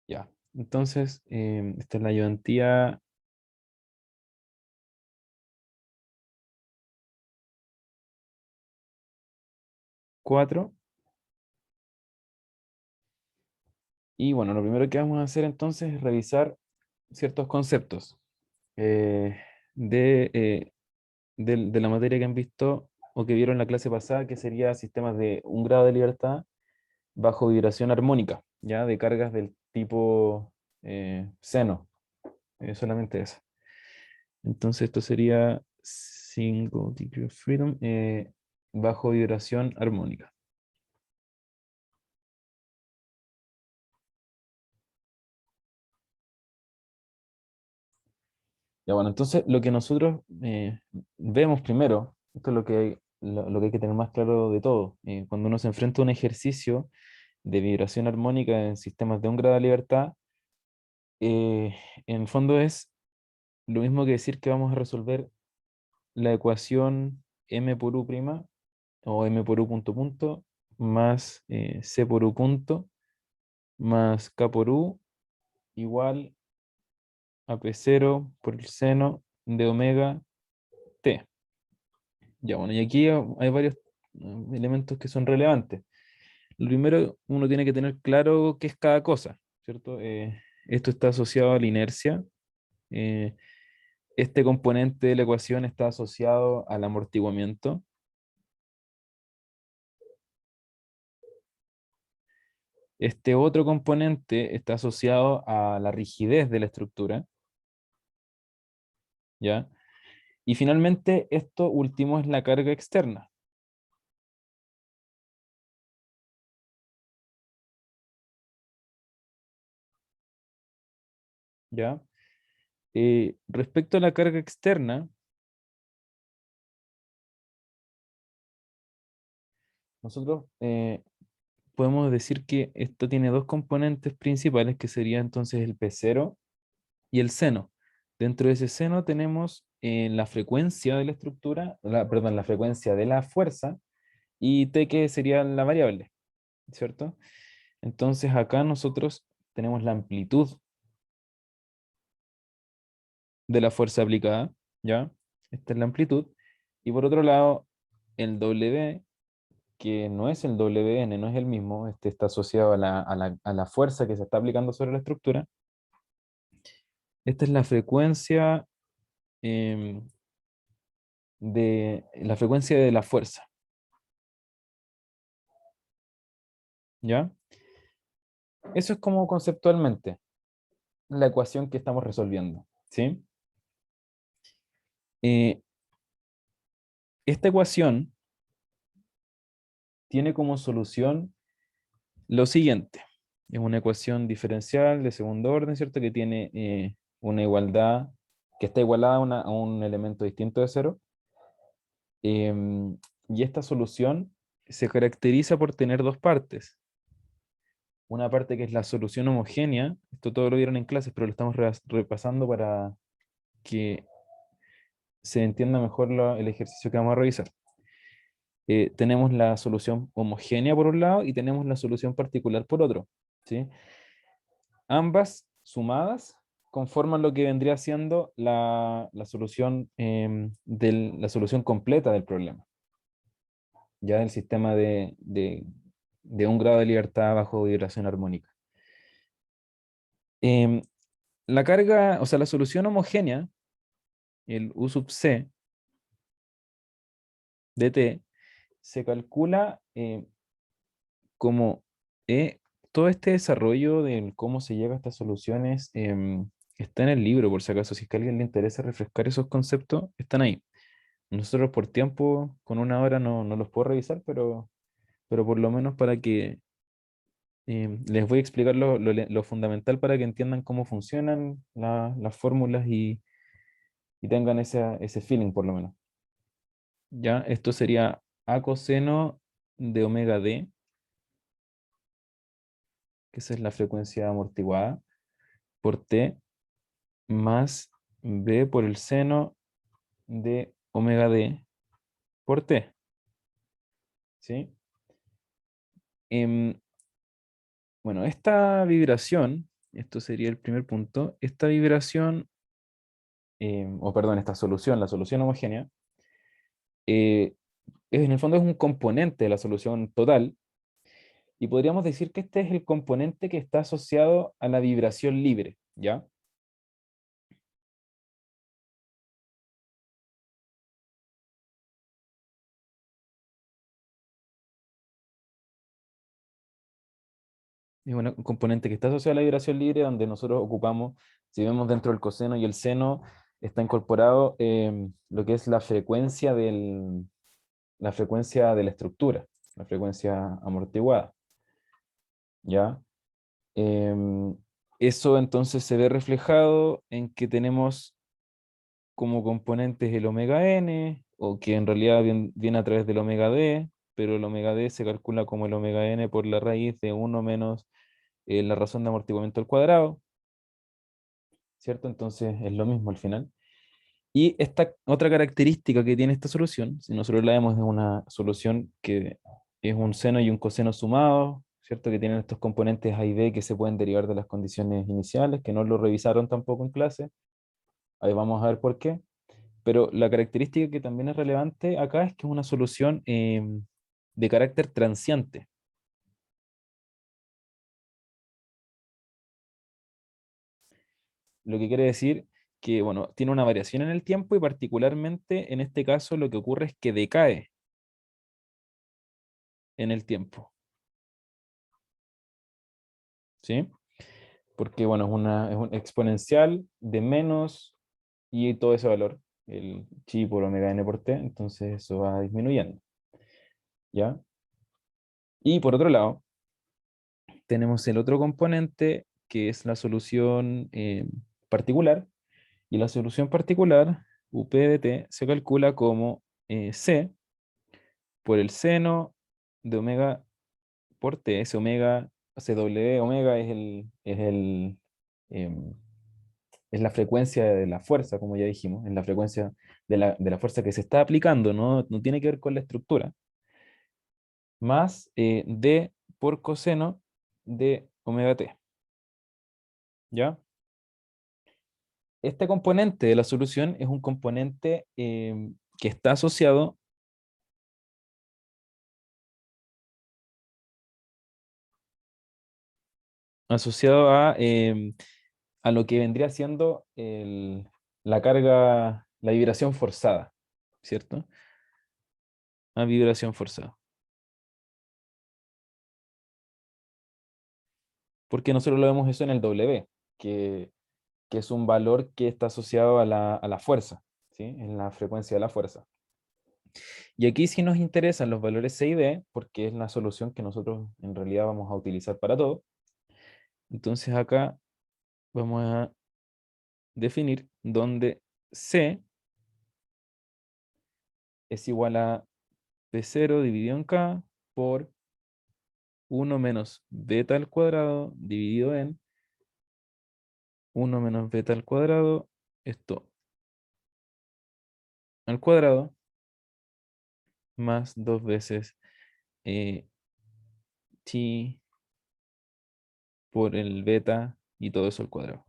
Ya. Entonces, esta es la ayudantía 4. Y bueno, lo primero que vamos a hacer entonces es revisar ciertos conceptos eh, de, eh, de la materia que han visto o que vieron en la clase pasada, que sería sistemas de un grado de libertad bajo vibración armónica, ya de cargas del tipo seno, solamente eso. Entonces esto sería single degree of freedom bajo vibración armónica. Ya bueno, entonces lo que nosotros vemos primero, esto es lo que hay que tener más claro de todo, cuando uno se enfrenta a un ejercicio de vibración armónica en sistemas de un grado de libertad, eh, en el fondo es lo mismo que decir que vamos a resolver la ecuación m por u prima o m por u punto punto más c por u punto más k por u igual a p0 por el seno de omega t. Ya, bueno, y aquí hay varios elementos que son relevantes. Lo primero, uno tiene que tener claro qué es cada cosa, ¿cierto? Esto está asociado a la inercia. eh, este componente de la ecuación está asociado al amortiguamiento. Este otro componente está asociado a la rigidez de la estructura, ¿ya? Y finalmente, esto último es la carga externa, ¿ya? Respecto a la carga externa, nosotros podemos decir que esto tiene dos componentes principales, que sería entonces el P0 y el seno. Dentro de ese seno tenemos la frecuencia de la estructura, perdón, la frecuencia de la fuerza, y T que sería la variable, ¿cierto? Entonces acá nosotros tenemos la amplitud de la fuerza aplicada, ¿ya? Esta es la amplitud. Y por otro lado, el W, que no es el WN, no es el mismo, este está asociado a la fuerza que se está aplicando sobre la estructura. Esta es la frecuencia em, de la fuerza, ¿ya? Eso es como conceptualmente la ecuación que estamos resolviendo, ¿sí? Eh, esta ecuación tiene como solución lo siguiente. Es una ecuación diferencial de segundo orden, ¿cierto? Que tiene una igualdad, que está igualada a un elemento distinto de cero. Y esta solución se caracteriza por tener dos partes. Una parte que es la solución homogénea, esto todo lo vieron en clases, pero lo estamos repasando para que se entienda mejor el ejercicio que vamos a revisar. Tenemos la solución homogénea por un lado y tenemos la solución particular por otro, ¿sí? Ambas sumadas conforman lo que vendría siendo la solución, la solución completa del problema, ya del sistema de un grado de libertad bajo vibración armónica. Em, la carga, o sea, la solución homogénea, el U sub C de T, se calcula como todo este desarrollo de cómo se llega a estas soluciones está en el libro, por si acaso, si es que a alguien le interesa refrescar esos conceptos, están ahí. Nosotros por tiempo, con una hora no los puedo revisar, pero por lo menos para que les voy a explicar lo fundamental para que entiendan cómo funcionan las fórmulas y tengan ese feeling por lo menos. Ya, esto sería A coseno de omega D, que esa es la frecuencia amortiguada, por T, más B por el seno de omega D por T. ¿Sí? Em, bueno, esta vibración esto sería el primer punto. Esta vibración, o perdón, esta solución, la solución homogénea, eh, en el fondo es un componente de la solución total, y podríamos decir que este es el componente que está asociado a la vibración libre, ¿ya? Es un componente que está asociado a la vibración libre, donde nosotros ocupamos, si vemos dentro del coseno y el seno, está incorporado lo que es la frecuencia de la estructura, la frecuencia amortiguada, ¿ya? Em, Eso entonces se ve reflejado en que tenemos como componentes el omega n, o que en realidad viene a través del omega d, pero el omega d se calcula como el omega n por la raíz de uno menos la razón de amortiguamiento al cuadrado, ¿cierto? Entonces es lo mismo al final. Y esta otra característica que tiene esta solución, si nosotros la vemos, es una solución que es un seno y un coseno sumados, ¿cierto? Que tienen estos componentes A y B que se pueden derivar de las condiciones iniciales, que no lo revisaron tampoco en clase. Ahí vamos a ver por qué. Pero la característica que también es relevante acá es que es una solución de carácter transiente. Lo que quiere decir que, bueno, tiene una variación en el tiempo, y particularmente en este caso lo que ocurre es que decae en el tiempo, ¿sí? Porque, bueno, es un exponencial de menos y todo ese valor, el chi por omega n por t, entonces eso va disminuyendo, ¿ya? Y por otro lado, tenemos el otro componente que es la solución particular, y la solución particular, UP de t, se calcula como C por el seno de omega por t. Ese omega, CW omega em, es la frecuencia de la fuerza, como ya dijimos, es la frecuencia de la fuerza que se está aplicando, no tiene que ver con la estructura, más d por coseno de omega t, ¿ya? Este componente de la solución es un componente que está asociado a lo que vendría siendo la carga, la vibración forzada, ¿cierto? A vibración forzada. Porque nosotros lo vemos eso en el W, que, que es un valor que está asociado a la fuerza, ¿sí? En la frecuencia de la fuerza. Y aquí sí nos interesan los valores C y D, porque es la solución que nosotros en realidad vamos a utilizar para todo. Entonces acá vamos a definir donde C es igual a P0 dividido en K por uno menos beta al cuadrado dividido en uno menos beta al cuadrado, esto al cuadrado, más dos veces eh, chi por el beta y todo eso al cuadrado.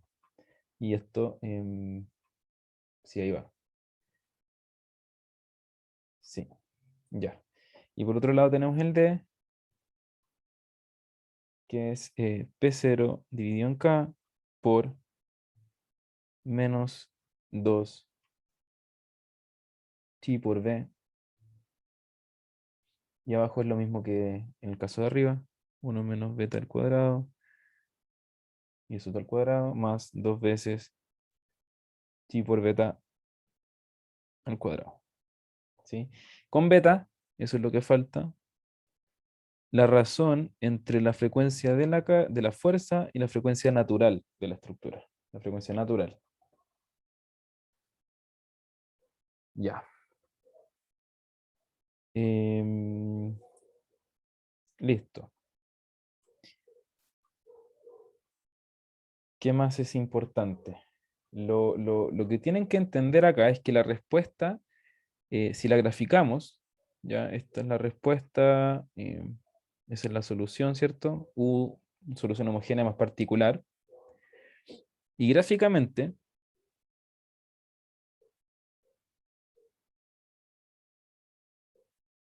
Y esto, sí, ahí va. Sí, ya. Y por otro lado tenemos el D, que es P0 dividido en K por menos 2 chi por B. Y abajo es lo mismo que en el caso de arriba, uno menos beta al cuadrado, y eso al cuadrado, más dos veces chi por beta al cuadrado, ¿sí? Con beta, eso es lo que falta, la razón entre la frecuencia de de la fuerza y la frecuencia natural de la estructura, la frecuencia natural. Ya. Em, Listo. ¿Qué más es importante? Lo que tienen que entender acá es que la respuesta, si la graficamos, ya, esta es la respuesta, esa es la solución, ¿cierto? U, solución homogénea más particular. Y gráficamente,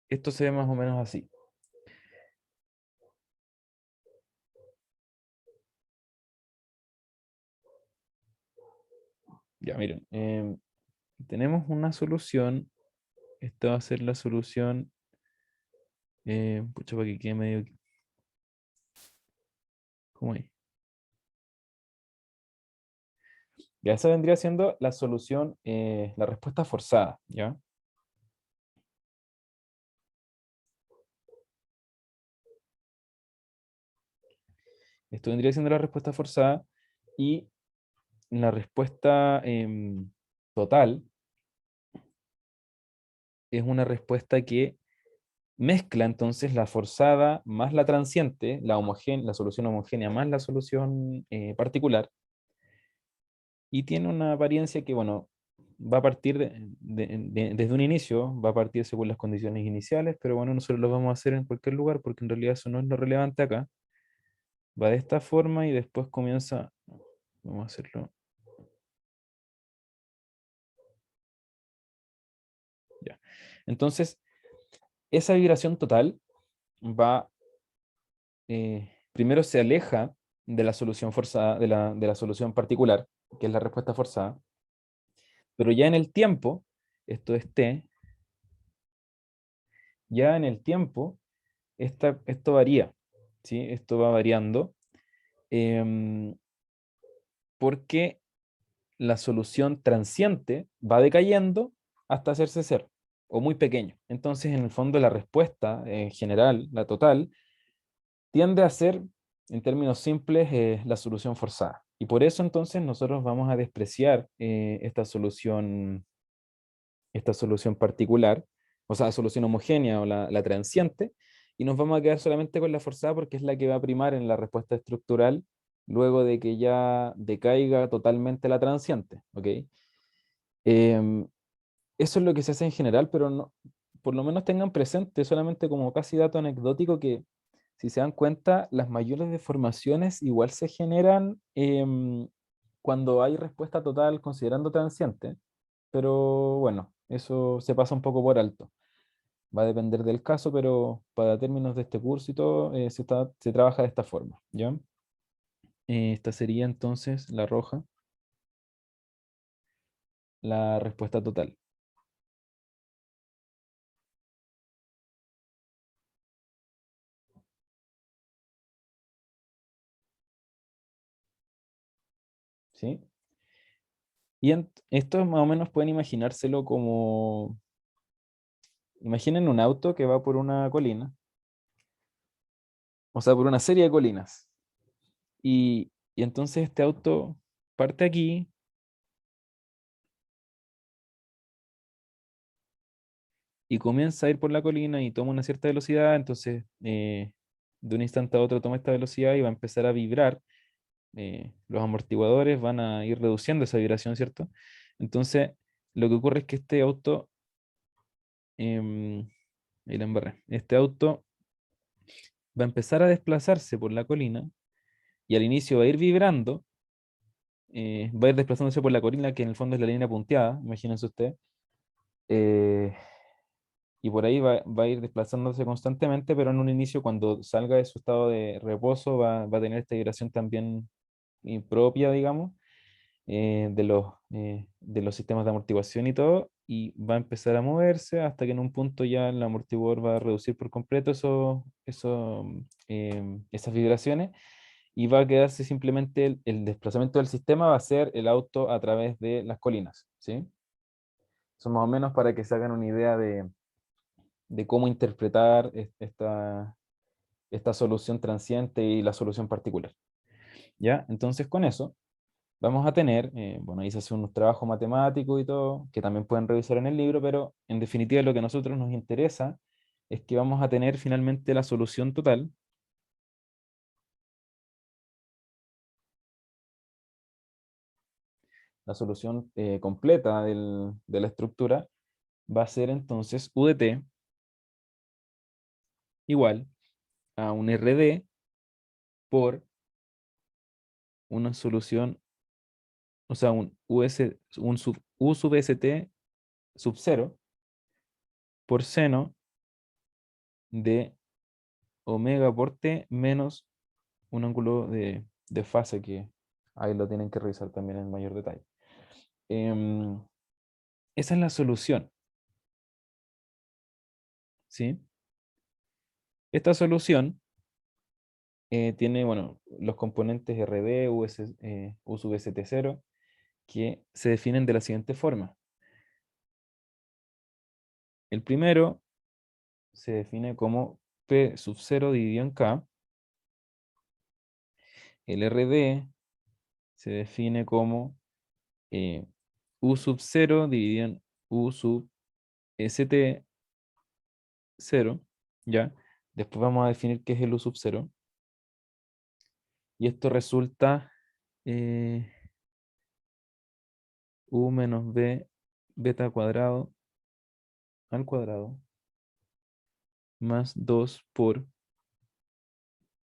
esto se ve más o menos así. Ya, miren, tenemos una solución. Esta va a ser la solución, pucha, para que quede medio, ¿cómo es? Ya, esa vendría siendo la solución, la respuesta forzada, ¿ya? Esto vendría siendo la respuesta forzada y la respuesta total es una respuesta que mezcla entonces la forzada más la transiente, la solución homogénea más la solución particular, y tiene una apariencia que, bueno, va a partir desde un inicio, va a partir según las condiciones iniciales, pero bueno, nosotros lo vamos a hacer en cualquier lugar porque en realidad eso no es lo relevante acá. Va de esta forma y después comienza, vamos a hacerlo, ya. Entonces, esa vibración total va, primero se aleja de la solución forzada, de la solución particular, que es la respuesta forzada, pero ya en el tiempo, esto es t, ya en el tiempo, esto varía, ¿sí? Esto va variando, em, porque la solución transiente va decayendo hasta hacerse cero, o muy pequeño. Entonces, en el fondo, la respuesta en general, la total, tiende a ser, en términos simples, la solución forzada. Y por eso entonces nosotros vamos a despreciar esta solución particular, o sea, solución homogénea o la transiente, y nos vamos a quedar solamente con la forzada porque es la que va a primar en la respuesta estructural luego de que ya decaiga totalmente la transiente, ¿ok? Em, Eso es lo que se hace en general, pero no, por lo menos tengan presente, solamente como casi dato anecdótico, que si se dan cuenta, las mayores deformaciones igual se generan cuando hay respuesta total considerando transiente, pero bueno, eso se pasa un poco por alto. Va a depender del caso, pero para términos de este curso y todo, se trabaja de esta forma, ¿ya? Esta sería entonces la roja, la respuesta total, ¿sí? Y esto más o menos pueden imaginárselo como, imaginen un auto que va por una colina, o sea, por una serie de colinas. Y entonces este auto parte aquí y comienza a ir por la colina y toma una cierta velocidad, entonces de un instante a otro toma esta velocidad y va a empezar a vibrar. Los amortiguadores van a ir reduciendo esa vibración, ¿cierto? Entonces, lo que ocurre es que este auto, ahí la embarré, este auto va a empezar a desplazarse por la colina y al inicio va a ir vibrando, va a ir desplazándose por la colina, que en el fondo es la línea punteada, imagínense usted, eh, y por ahí va a ir desplazándose constantemente, pero en un inicio, cuando salga de su estado de reposo, va a tener esta vibración también impropia, digamos, de los sistemas de amortiguación y todo, y va a empezar a moverse hasta que en un punto ya el amortiguador va a reducir por completo esas vibraciones y va a quedarse simplemente el desplazamiento del sistema va a ser el auto a través de las colinas, ¿sí? Eso más o menos para que se hagan una idea de cómo interpretar esta solución transiente y la solución particular, ¿ya? Entonces con eso vamos a tener, bueno, ahí se hace unos trabajos matemáticos y todo, que también pueden revisar en el libro, pero en definitiva lo que a nosotros nos interesa es que vamos a tener finalmente la solución total, la solución completa de la estructura, va a ser entonces U de t igual a un RD por una solución o sea, un U sub ST sub 0 por seno de omega por T menos un ángulo de fase que ahí lo tienen que revisar también en mayor detalle. Em, Esa es la solución, ¿sí? Esta solución tiene, bueno, los componentes RD, U sub ST0, que se definen de la siguiente forma. El primero se define como P sub 0 dividido en K. El RD se define como U sub 0 dividido en U sub ST 0, ¿ya? Después vamos a definir qué es el U sub 0. Y esto resulta eh, U menos B beta cuadrado al cuadrado más 2 por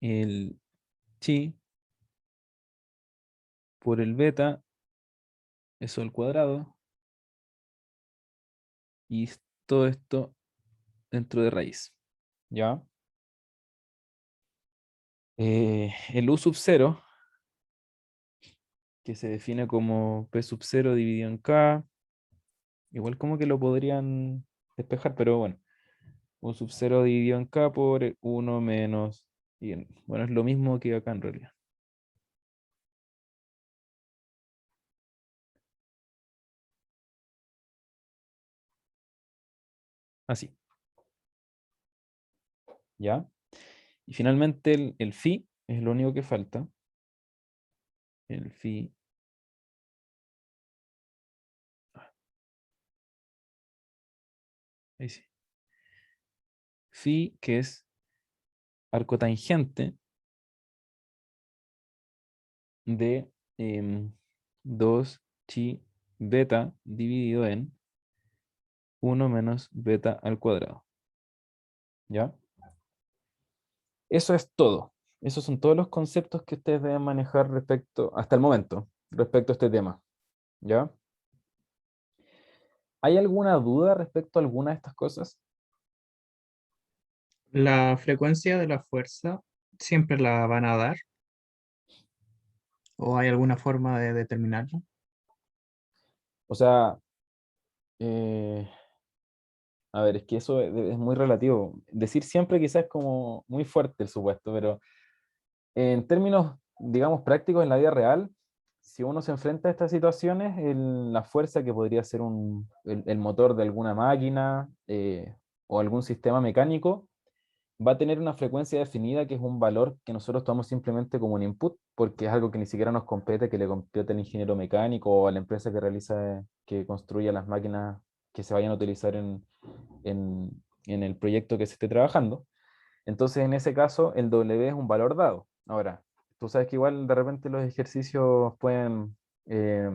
el chi por el beta, eso al cuadrado, y todo esto dentro de raíz, ¿ya? El U sub 0, que se define como P sub 0 dividido en K, igual como que lo podrían despejar, pero bueno, U sub 0 dividido en K por 1 menos, bueno, es lo mismo que acá en realidad. Así, ¿ya? Y finalmente el phi es lo único que falta. El phi, ahí sí. Phi, que es arco tangente de 2 chi beta dividido en 1 menos beta al cuadrado. ¿Ya? Eso es todo. Esos son todos los conceptos que ustedes deben manejar hasta el momento, respecto a este tema. ¿Ya? ¿Hay alguna duda respecto a alguna de estas cosas? La frecuencia de la fuerza siempre la van a dar o hay alguna forma de determinarla. O sea, eh, a ver, es que eso es muy relativo. Decir siempre quizás es como muy fuerte el supuesto, pero en términos, digamos, prácticos en la vida real, si uno se enfrenta a estas situaciones, la fuerza que podría ser el motor de alguna máquina o algún sistema mecánico va a tener una frecuencia definida que es un valor que nosotros tomamos simplemente como un input, porque es algo que ni siquiera nos compete, que le compete al ingeniero mecánico o a la empresa que construya las máquinas que se vayan a utilizar en el proyecto que se esté trabajando. Entonces, en ese caso, el W es un valor dado. Ahora, tú sabes que igual de repente los ejercicios pueden, eh,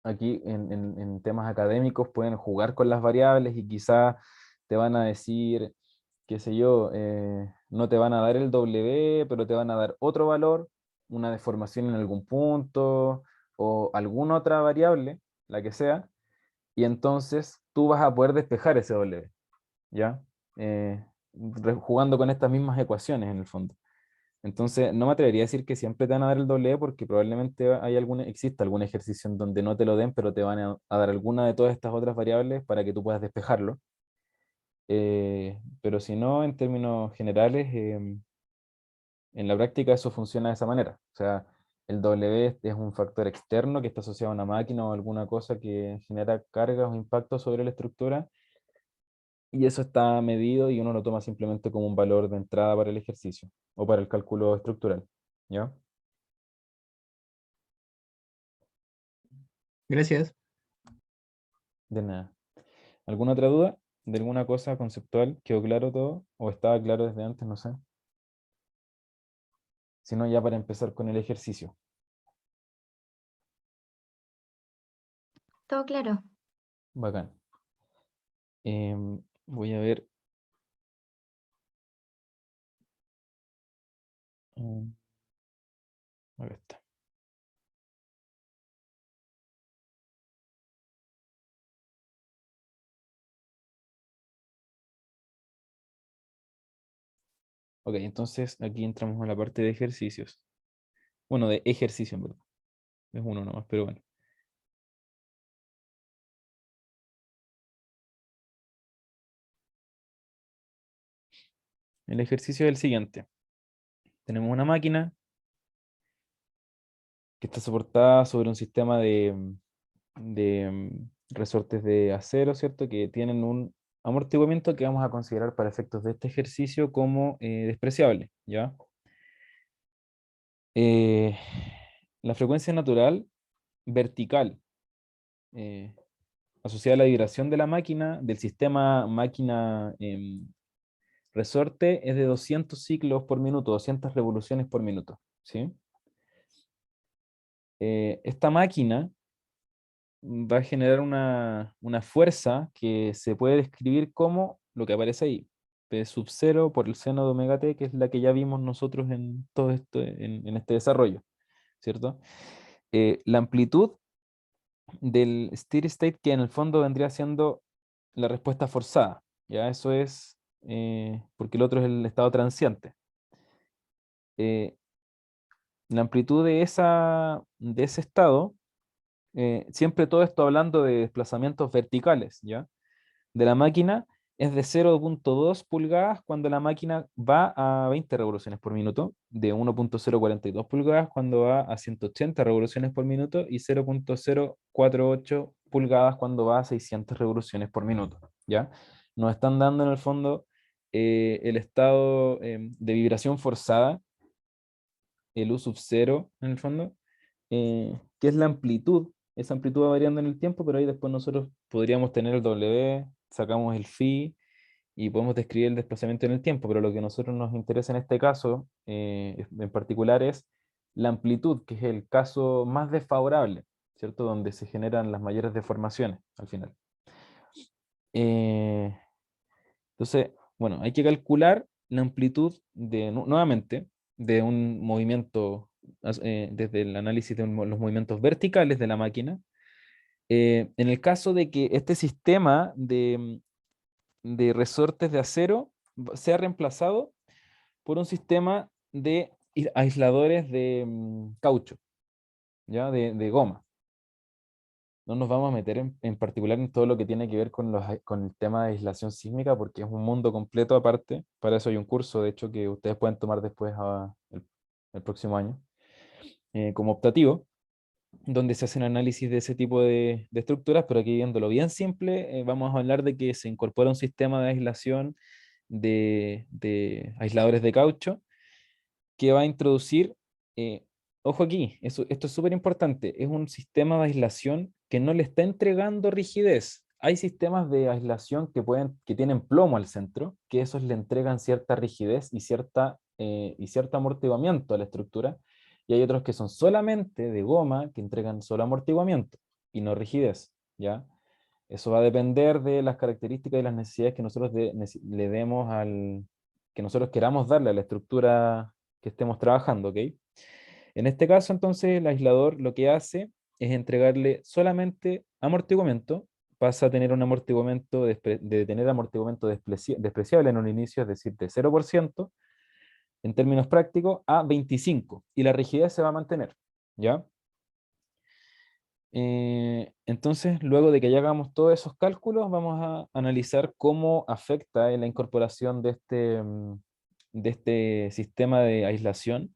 aquí en temas académicos, pueden jugar con las variables y quizá te van a decir, qué sé yo, no te van a dar el W, pero te van a dar otro valor, una deformación en algún punto o alguna otra variable, la que sea, y entonces tú vas a poder despejar ese W. ¿Ya? Jugando con estas mismas ecuaciones en el fondo. Entonces, no me atrevería a decir que siempre te van a dar el doble E porque probablemente exista algún ejercicio en donde no te lo den, pero te van a dar alguna de todas estas otras variables para que tú puedas despejarlo. Pero si no, en términos generales, en la práctica eso funciona de esa manera. O sea, el W es un factor externo que está asociado a una máquina o alguna cosa que genera cargas o impactos sobre la estructura y eso está medido y uno lo toma simplemente como un valor de entrada para el ejercicio o para el cálculo estructural. ¿Ya? Gracias. De nada. ¿Alguna otra duda de alguna cosa conceptual? ¿Quedó claro todo? ¿O estaba claro desde antes? No sé. Si no, ya para empezar con el ejercicio. Todo claro. Bacán. Voy a ver. mm, Acá está. Ok, entonces aquí entramos en la parte de ejercicios. Bueno, de ejercicio, en verdad. Es uno nomás, pero bueno. El ejercicio es el siguiente. Tenemos una máquina que está soportada sobre un sistema de resortes de acero, ¿cierto? Que tienen un amortiguamiento que vamos a considerar para efectos de este ejercicio como despreciable, ¿ya? Eh, la frecuencia natural vertical eh, asociada a la vibración de la máquina, del sistema máquina resorte, es de 200 ciclos por minuto, 200 revoluciones por minuto, ¿sí? Esta máquina va a generar una fuerza que se puede describir como lo que aparece ahí, P sub 0 por el seno de omega t, que es la que ya vimos nosotros en todo esto, en este desarrollo, ¿cierto? La amplitud del steady state, que en el fondo vendría siendo la respuesta forzada, ¿ya? Eso es, porque el otro es el estado transiente. Eh, la amplitud de ese estado, siempre todo esto hablando de desplazamientos verticales, ¿ya? De la máquina es de 0,2 pulgadas cuando la máquina va a 20 revoluciones por minuto, de 1,042 pulgadas cuando va a 180 revoluciones por minuto y 0,048 pulgadas cuando va a 600 revoluciones por minuto, ¿ya? Nos están dando en el fondo el estado de vibración forzada, el U sub 0 en el fondo, que es la amplitud. Esa amplitud va variando en el tiempo, pero ahí después nosotros podríamos tener el W, sacamos el phi y podemos describir el desplazamiento en el tiempo, pero lo que a nosotros nos interesa en este caso, en particular, es la amplitud, que es el caso más desfavorable, ¿cierto? Donde se generan las mayores deformaciones al final. Eh, entonces, bueno, hay que calcular la amplitud nuevamente, de un movimiento, desde el análisis de los movimientos verticales de la máquina. En el caso de que este sistema de resortes de acero sea reemplazado por un sistema de aisladores de caucho, ¿ya? De goma. No nos vamos a meter en particular en todo lo que tiene que ver con el tema de aislación sísmica, porque es un mundo completo aparte. Para eso hay un curso, de hecho, que ustedes pueden tomar después el próximo año, como optativo, donde se hacen análisis de ese tipo de estructuras, pero aquí viéndolo bien simple, vamos a hablar de que se incorpora un sistema de aislación de aisladores de caucho que va a introducir, eh, ojo aquí, esto es súper importante, es un sistema de aislación que no le está entregando rigidez. Hay sistemas de aislación que tienen plomo al centro, que esos le entregan cierta rigidez y cierto amortiguamiento a la estructura, y hay otros que son solamente de goma, que entregan solo amortiguamiento y no rigidez, ¿ya? Eso va a depender de las características y las necesidades que nosotros le demos que nosotros queramos darle a la estructura que estemos trabajando, ¿ok? En este caso, entonces, el aislador lo que hace es entregarle solamente amortiguamiento, pasa a tener un amortiguamiento, de tener amortiguamiento despreciable en un inicio, es decir, de 0%, en términos prácticos, a 25%, y la rigidez se va a mantener, ¿ya? Entonces, luego de que ya hagamos todos esos cálculos, vamos a analizar cómo afecta la incorporación de este sistema de aislación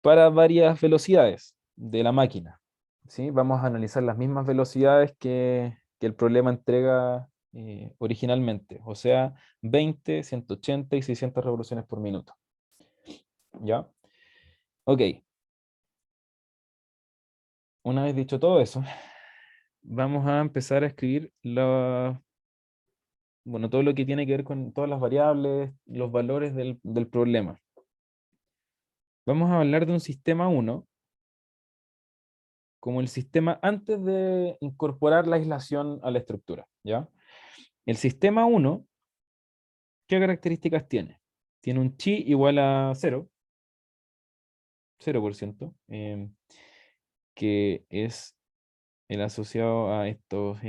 para varias velocidades de la máquina, ¿sí? Vamos a analizar las mismas velocidades que el problema entrega originalmente, o sea, 20, 180 y 600 revoluciones por minuto. ¿Ya? Ok, una vez dicho todo eso, vamos a empezar a escribir bueno, todo lo que tiene que ver con todas las variables, los valores del problema. Vamos a hablar de un sistema 1 como el sistema antes de incorporar la aislación a la estructura, ¿ya? El sistema 1, ¿qué características tiene? Tiene un chi igual a 0, 0%, que es el asociado a estos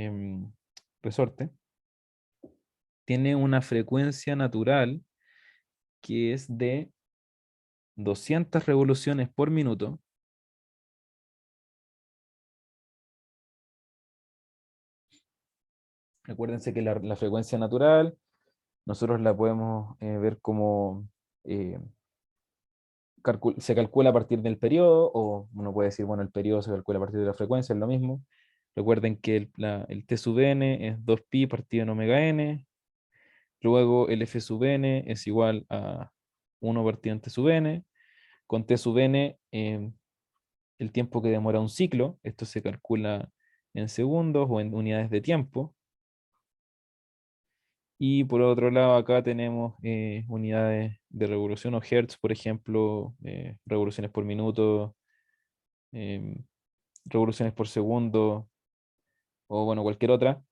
resortes. Tiene una frecuencia natural que es de 200 revoluciones por minuto. Acuérdense que la frecuencia natural nosotros la podemos ver como eh, se calcula a partir del periodo, o uno puede decir, bueno, el periodo se calcula a partir de la frecuencia, es lo mismo. Recuerden que el T sub n es 2pi partido en omega n, luego el F sub n es igual a 1 partido en T sub n, con T sub n el tiempo que demora un ciclo, esto se calcula en segundos o en unidades de tiempo. Y por otro lado, acá tenemos unidades de revolución o hertz, por ejemplo, revoluciones por minuto, em, revoluciones por segundo, o bueno, cualquier otra,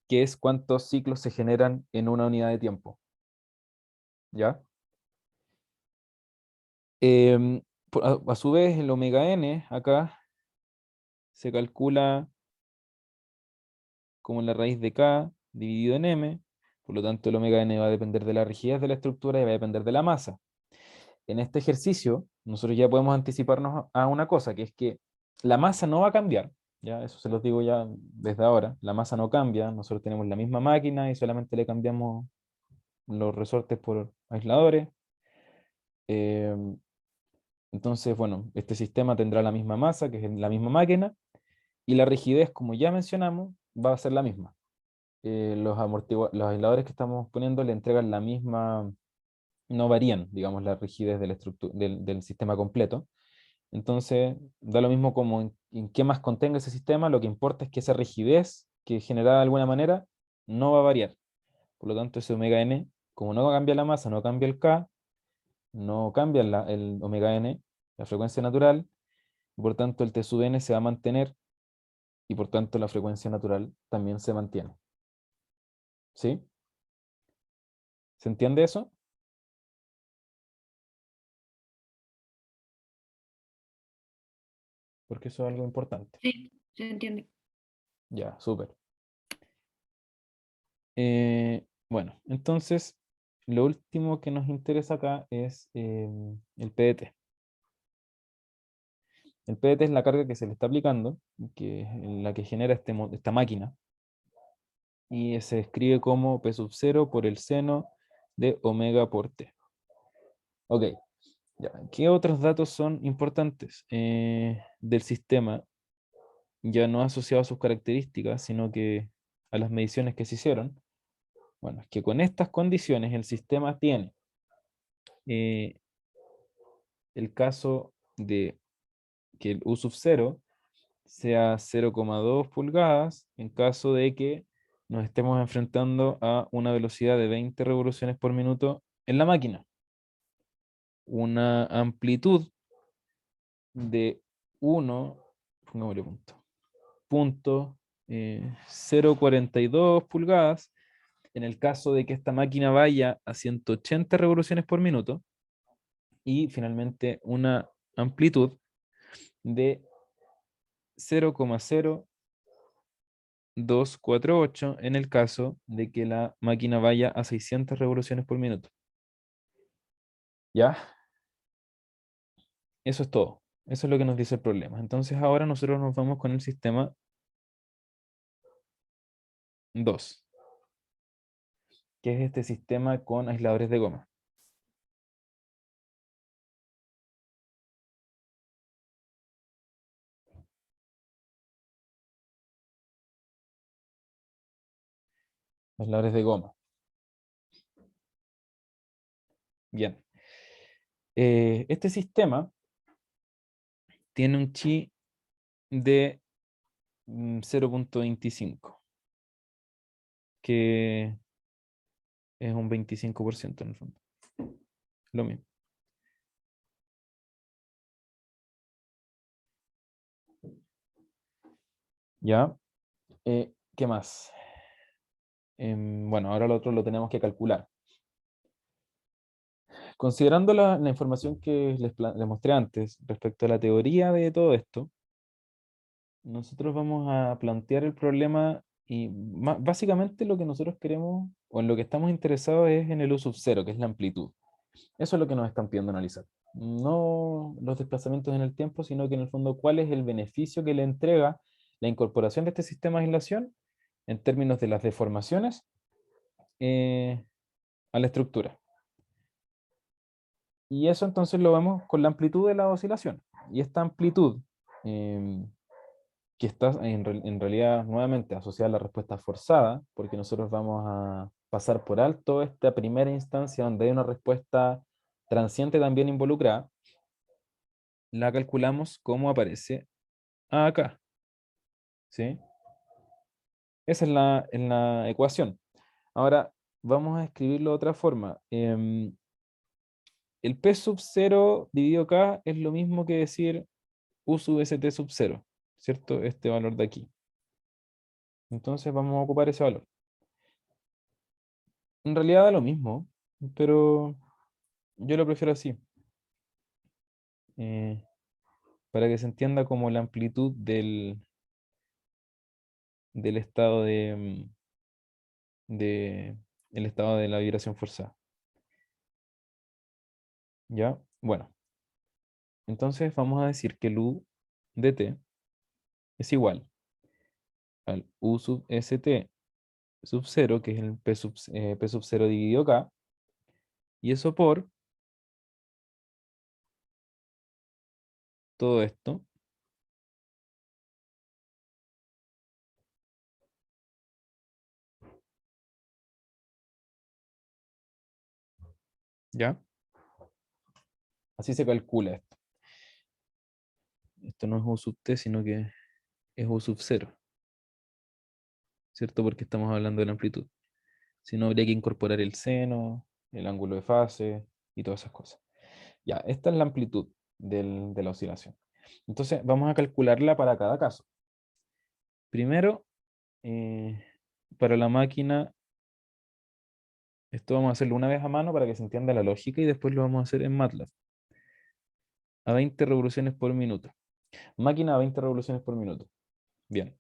que es cuántos ciclos se generan en una unidad de tiempo. ¿Ya? A su vez, el omega n acá se calcula como la raíz de k dividido en m, por lo tanto el omega n va a depender de la rigidez de la estructura y va a depender de la masa. En este ejercicio, nosotros ya podemos anticiparnos a una cosa, que es que la masa no va a cambiar, ya eso se los digo ya desde ahora, la masa no cambia, nosotros tenemos la misma máquina y solamente le cambiamos los resortes por aisladores. Entonces, bueno, este sistema tendrá la misma masa, que es la misma máquina, y la rigidez, como ya mencionamos, va a ser la misma. Los aisladores que estamos poniendo le entregan la misma, no varían, digamos, la rigidez de la del sistema completo. Entonces, da lo mismo como en qué más contenga ese sistema, lo que importa es que esa rigidez que generada de alguna manera no va a variar. Por lo tanto, ese omega n, como no cambia la masa, no cambia el K, no cambia el omega n, la frecuencia natural, y por tanto el T sub n se va a mantener, y por tanto la frecuencia natural también se mantiene. ¿Sí? ¿Se entiende eso? Porque eso es algo importante. Sí, se entiende. Ya, súper. Bueno, entonces, lo último que nos interesa acá es el PDT. El PDT es la carga que se le está aplicando, que es la que genera esta máquina, y se escribe como P sub 0 por el seno de omega por T. Ok, ya. ¿Qué otros datos son importantes del sistema? Ya no asociado a sus características, sino que a las mediciones que se hicieron. Bueno, es que con estas condiciones el sistema tiene eh, el caso de que el U sub 0 sea 0,2 pulgadas en caso de que nos estemos enfrentando a una velocidad de 20 revoluciones por minuto en la máquina. Una amplitud de 1, pongámosle punto 0,42 pulgadas en el caso de que esta máquina vaya a 180 revoluciones por minuto, y finalmente una amplitud de 0,0248 en el caso de que la máquina vaya a 600 revoluciones por minuto. ¿Ya? Eso es todo. Eso es lo que nos dice el problema. Entonces ahora nosotros nos vamos con el sistema 2, que es este sistema con aisladores de goma. Aisladores de goma. Bien. Este sistema tiene un chi de 0,25, que es un 25% en el fondo. Lo mismo. ¿Ya? ¿Qué más? Bueno, ahora lo otro lo tenemos que calcular. Considerando la información que les mostré antes respecto a la teoría de todo esto, nosotros vamos a plantear el problema Y básicamente lo que nosotros queremos, o en lo que estamos interesados es en el U sub 0, que es la amplitud. Eso es lo que nos están pidiendo analizar. No los desplazamientos en el tiempo, sino que en el fondo cuál es el beneficio que le entrega la incorporación de este sistema de aislación en términos de las deformaciones eh, a la estructura. Y eso entonces lo vemos con la amplitud de la oscilación. Y esta amplitud, que está en realidad nuevamente asociada a la respuesta forzada, porque nosotros vamos a pasar por alto esta primera instancia donde hay una respuesta transiente también involucrada, la calculamos como aparece acá. ¿Sí? Esa es la ecuación. Ahora vamos a escribirlo de otra forma. El P sub 0 dividido K es lo mismo que decir U sub ST sub 0, ¿cierto? Este valor de aquí. Entonces vamos a ocupar ese valor. En realidad da lo mismo, pero yo lo prefiero así. eh, para que se entienda como la amplitud del estado el estado de la vibración forzada. ¿Ya? Bueno, entonces vamos a decir que el U de T es igual al U sub ST sub 0, que es el P sub 0 dividido K, y eso por todo esto, ¿ya? Así se calcula esto. Esto no es U sub T, sino que es U sub 0, ¿cierto? Porque estamos hablando de la amplitud. Si no, habría que incorporar el seno, el ángulo de fase y todas esas cosas. Ya, esta es la amplitud de la oscilación. Entonces, vamos a calcularla para cada caso. Primero, eh, para la máquina, esto vamos a hacerlo una vez a mano para que se entienda la lógica y después lo vamos a hacer en MATLAB. A 20 revoluciones por minuto. Máquina a 20 revoluciones por minuto. Bien.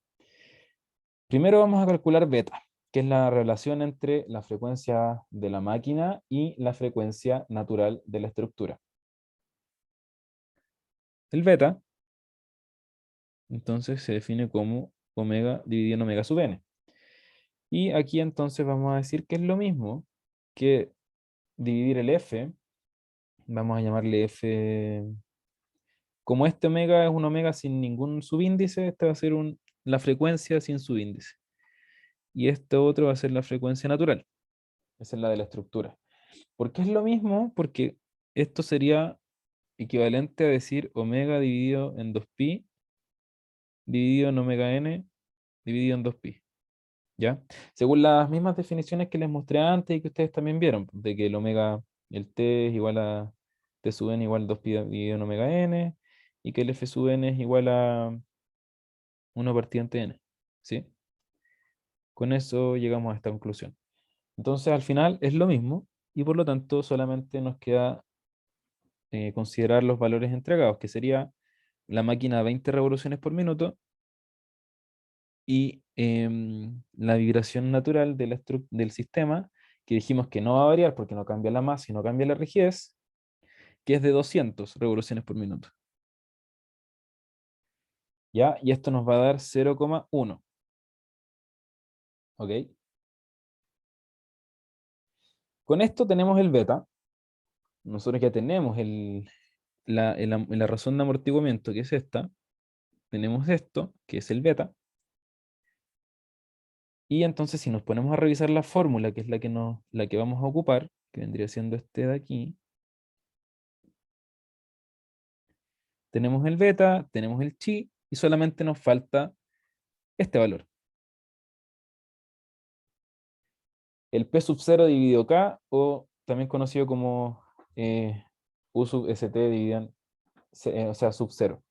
Primero vamos a calcular beta, que es la relación entre la frecuencia de la máquina y la frecuencia natural de la estructura. El beta, entonces, se define como omega dividido en omega sub n. Y aquí entonces vamos a decir que es lo mismo que dividir el f, vamos a llamarle f, como este omega es un omega sin ningún subíndice, este va a ser la frecuencia sin subíndice. Y este otro va a ser la frecuencia natural. Esa es la de la estructura. ¿Por qué es lo mismo? Porque esto sería equivalente a decir omega dividido en 2pi dividido en omega n dividido en 2pi. ¿Ya? Según las mismas definiciones que les mostré antes y que ustedes también vieron, de que el omega, el t es igual a t sub n igual a 2pi dividido en omega n, y que el f sub n es igual a 1 partido en tn. ¿Sí? Con eso llegamos a esta conclusión. Entonces al final es lo mismo, y por lo tanto solamente nos queda considerar los valores entregados, que sería la máquina a 20 revoluciones por minuto y la vibración natural del sistema, que dijimos que no va a variar porque no cambia la masa y no cambia la rigidez, que es de 200 revoluciones por minuto. ¿Ya? Y esto nos va a dar 0,1. ¿Ok? Con esto tenemos el beta. Nosotros ya tenemos la razón de amortiguamiento, que es esta. Tenemos esto, que es el beta. Y entonces si nos ponemos a revisar la fórmula, que es la que vamos a ocupar, que vendría siendo este de aquí, tenemos el beta, tenemos el chi, y solamente nos falta este valor. El P sub 0 dividido K, o también conocido como U sub ST dividido en, o sea, sub 0.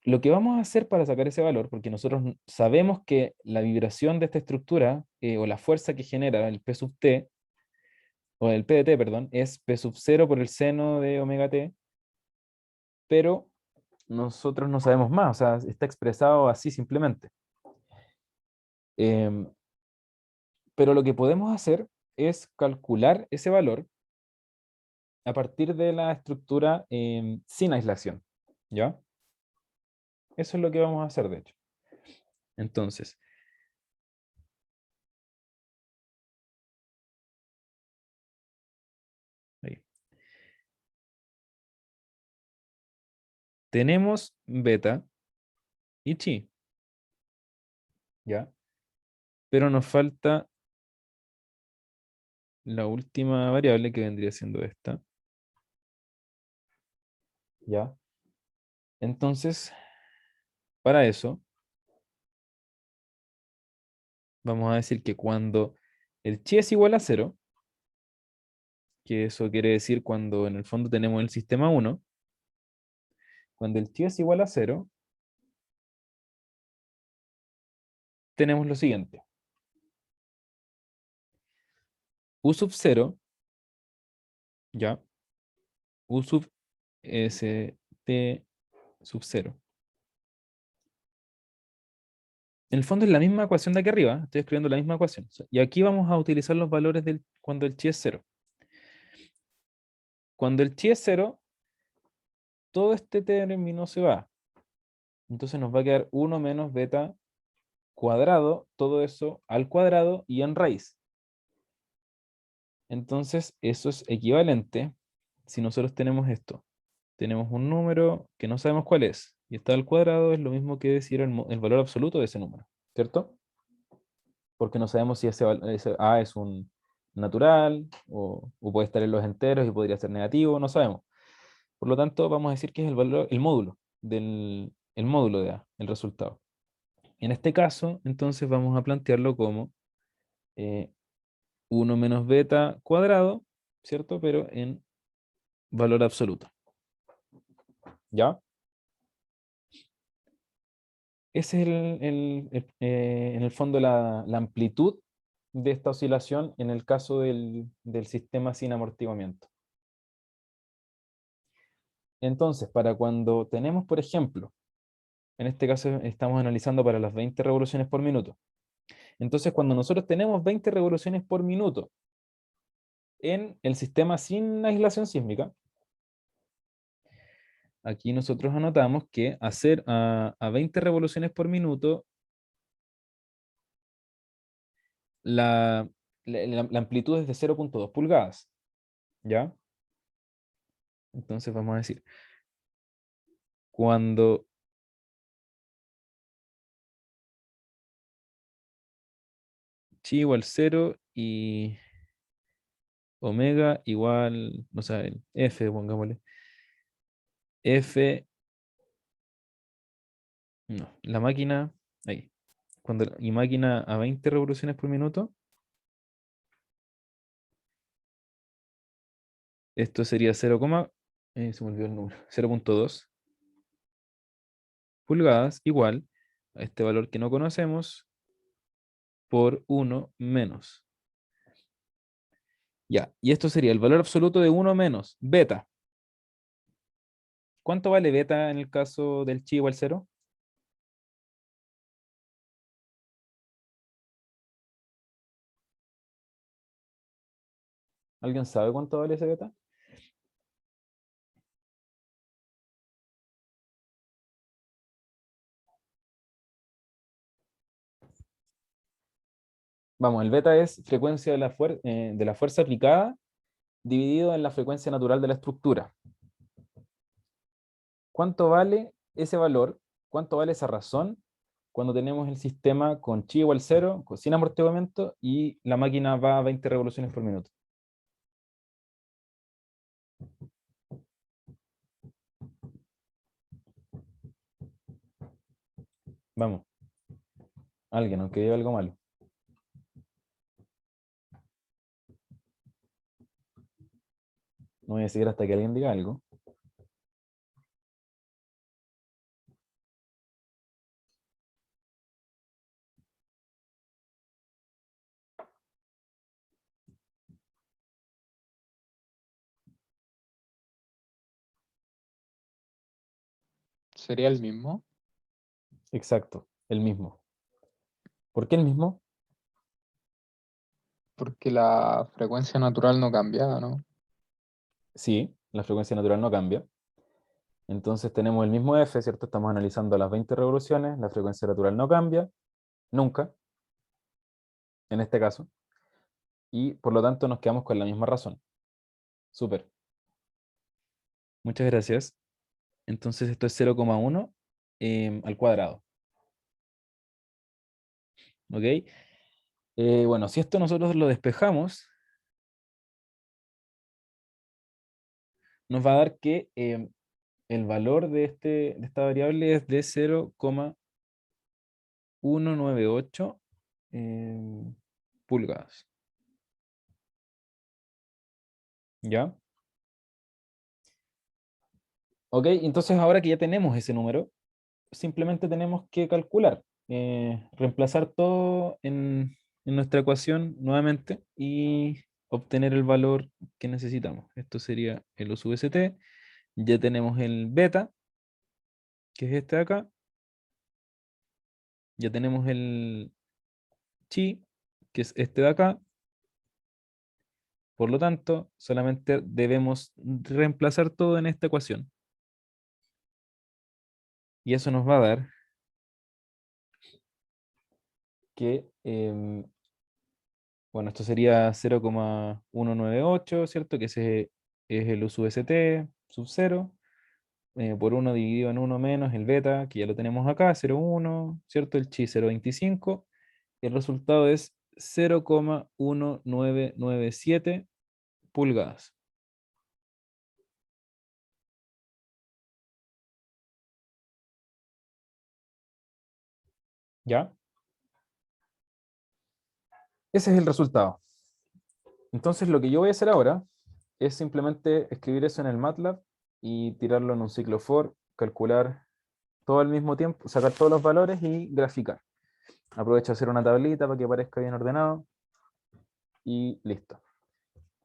Lo que vamos a hacer para sacar ese valor, porque nosotros sabemos que la vibración de esta estructura, o la fuerza que genera el P sub T, o el P de T, perdón, es P sub 0 por el seno de omega T, pero nosotros no sabemos más, o sea, está expresado así simplemente. Em, pero lo que podemos hacer es calcular ese valor a partir de la estructura sin aislación, ¿ya? Eso es lo que vamos a hacer, de hecho. Entonces, ahí. Tenemos beta y chi, ¿ya? Pero nos falta la última variable que vendría siendo esta, ¿ya? Entonces, para eso, vamos a decir que cuando el chi es igual a cero, que eso quiere decir cuando en el fondo tenemos el sistema 1, cuando el chi es igual a cero, tenemos lo siguiente. U sub 0, ¿ya? U sub st sub 0. En el fondo es la misma ecuación de aquí arriba, estoy escribiendo la misma ecuación. Y aquí vamos a utilizar los valores cuando el chi es 0. Cuando el chi es 0, todo este término se va. Entonces nos va a quedar 1 menos beta cuadrado, todo eso al cuadrado y en raíz. Entonces eso es equivalente si nosotros tenemos esto. Tenemos un número que no sabemos cuál es, y está al cuadrado, es lo mismo que decir el valor absoluto de ese número, ¿cierto? Porque no sabemos si ese A es un natural, o puede estar en los enteros y podría ser negativo, no sabemos. Por lo tanto, vamos a decir que es el valor, el módulo de A, el resultado. En este caso, entonces vamos a plantearlo como 1 menos beta cuadrado, ¿cierto? Pero en valor absoluto. ¿Ya? Ese es en el fondo la amplitud de esta oscilación en el caso del sistema sin amortiguamiento. Entonces, para cuando tenemos, por ejemplo, en este caso estamos analizando para las 20 revoluciones por minuto. Entonces, cuando nosotros tenemos 20 revoluciones por minuto en el sistema sin aislación sísmica, aquí nosotros anotamos que hacer a 20 revoluciones por minuto, la, la amplitud es de 0,2 pulgadas, ¿ya? Entonces vamos a decir, cuando chi igual 0 y omega igual, no sé, f, pongámosle, f, no, la máquina, ahí, cuando y máquina a 20 revoluciones por minuto, esto sería 0, se me olvidó el número, 0,2 pulgadas igual a este valor que no conocemos por 1 menos. Ya, y esto sería el valor absoluto de 1 menos beta. ¿Cuánto vale beta en el caso del chi igual 0? ¿Alguien sabe cuánto vale ese beta? Vamos, el beta es frecuencia de la fuerza aplicada dividido en la frecuencia natural de la estructura. ¿Cuánto vale ese valor? ¿Cuánto vale esa razón cuando tenemos el sistema con chi igual 0, sin amortiguamiento, y la máquina va a 20 revoluciones por minuto? Vamos, alguien, aunque diga algo malo. No voy a seguir hasta que alguien diga algo. ¿Sería el mismo? Exacto, el mismo. ¿Por qué el mismo? Porque la frecuencia natural no cambiaba, ¿no? Sí, la frecuencia natural no cambia. Entonces tenemos el mismo f, ¿cierto? Estamos analizando las 20 revoluciones, la frecuencia natural no cambia, nunca, en este caso, y por lo tanto nos quedamos con la misma razón. Súper. Muchas gracias. Entonces esto es 0,1 al cuadrado. ¿Ok? Bueno, si esto nosotros lo despejamos, nos va a dar que el valor de esta variable es de 0,198 pulgadas. ¿Ya? Ok, entonces ahora que ya tenemos ese número, simplemente tenemos que calcular, reemplazar todo en nuestra ecuación nuevamente y obtener el valor que necesitamos. Esto sería el O sub ST. Ya tenemos el beta, que es este de acá. Ya tenemos el chi, que es este de acá. Por lo tanto, solamente debemos reemplazar todo en esta ecuación. Y eso nos va a dar que, bueno, esto sería 0,198, ¿cierto? Que ese es el U sub ST sub 0, por 1 dividido en 1 menos el beta, que ya lo tenemos acá, 0,1, ¿cierto? El chi 0,25. El resultado es 0,1997 pulgadas. ¿Ya? Ese es el resultado. Entonces lo que yo voy a hacer ahora es simplemente escribir eso en el MATLAB y tirarlo en un ciclo for, calcular todo al mismo tiempo, sacar todos los valores y graficar. Aprovecho a hacer una tablita para que parezca bien ordenado y listo.